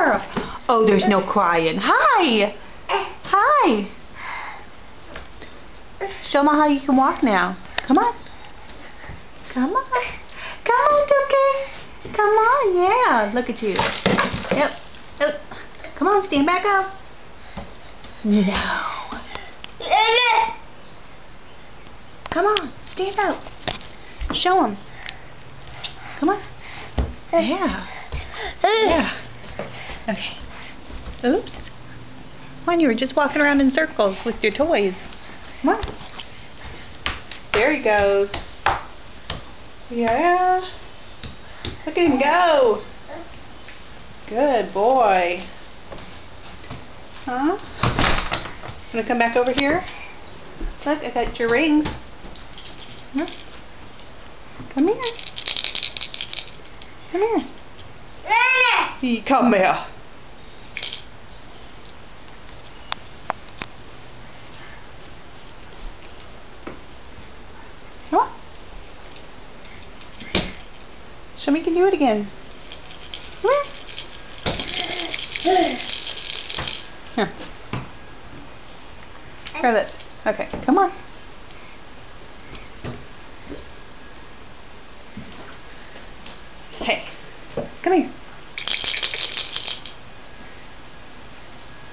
here. Oh, there's no crying. Hi. Hi. Show me how you can walk now. Come on. Come on. Come on, Dookie. Come on, yeah. Look at you. Yep. Oh. Come on, stand back up. No. Come on, stand up. Show him. Come on. Yeah. Yeah. Okay. Oops. Come on, you were just walking around in circles with your toys. Come on. There he goes. Yeah. Look at him go. Good boy. Huh? Gonna come back over here? Look, I got your rings. Come here. Come here. Come here. Come here. Come on. Show me you can do it again. Come here. Here. Try this. Okay, come on. Hey, come here.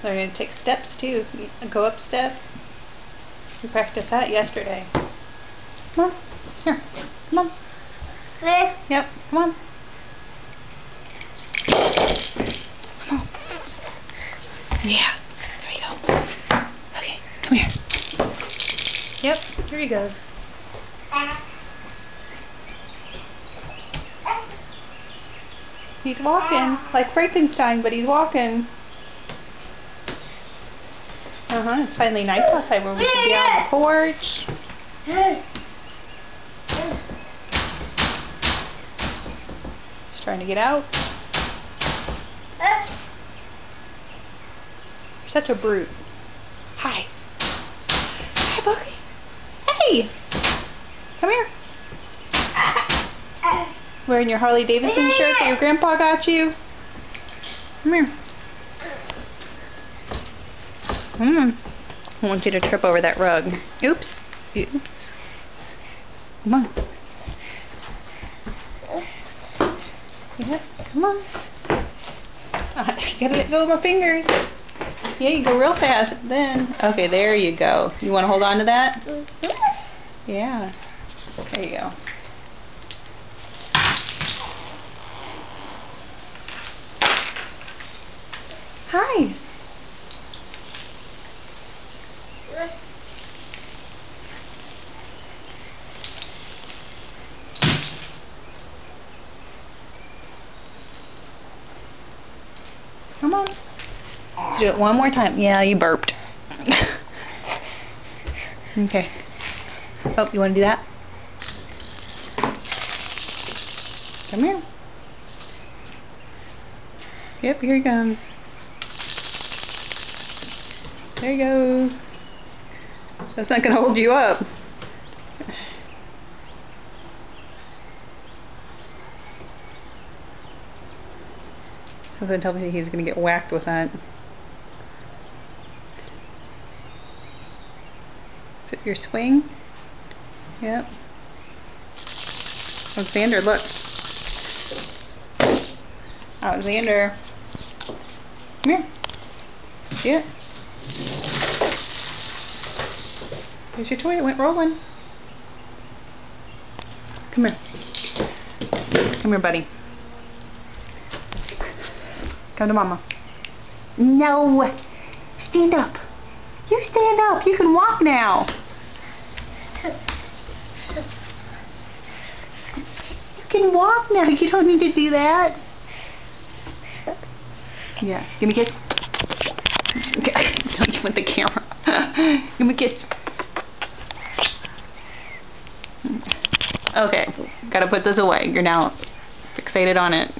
So we're going to take steps too. Go up steps. We practiced that yesterday. Come on. Here. Come on. Yep. Come on. Come on. Yeah. There we go. Okay. Come here. Yep. Here he goes. He's walking like Frankenstein, but he's walking. It's finally nice outside where we can be out on the porch. He's trying to get out. You're such a brute. Hi. Hi, Boogie. Hey! Come here. Wearing your Harley Davidson shirt that your grandpa got you? Come here. I want you to trip over that rug. Oops. Oops. Come on. Yeah, come on. You gotta let go of my fingers. Yeah, you go real fast then. Okay, there you go. You want to hold on to that? Yeah. There you go. Hi. Come on. Let's do it one more time. Yeah, you burped. Okay. Oh, you want to do that? Come here. Yep, here he comes. There he goes. That's not going to hold you up. Something tells me he's going to get whacked with that. Is it your swing? Yep. Alexander, look. Alexander. Come here. See it? Here's your toy. It went rolling. Come here. Come here, buddy. Come to Mama. No. Stand up. You stand up. You can walk now. You can walk now. You don't need to do that. Yeah. Give me a kiss. Don't you want the camera? Give me a kiss. Okay. Gotta put this away. You're now fixated on it.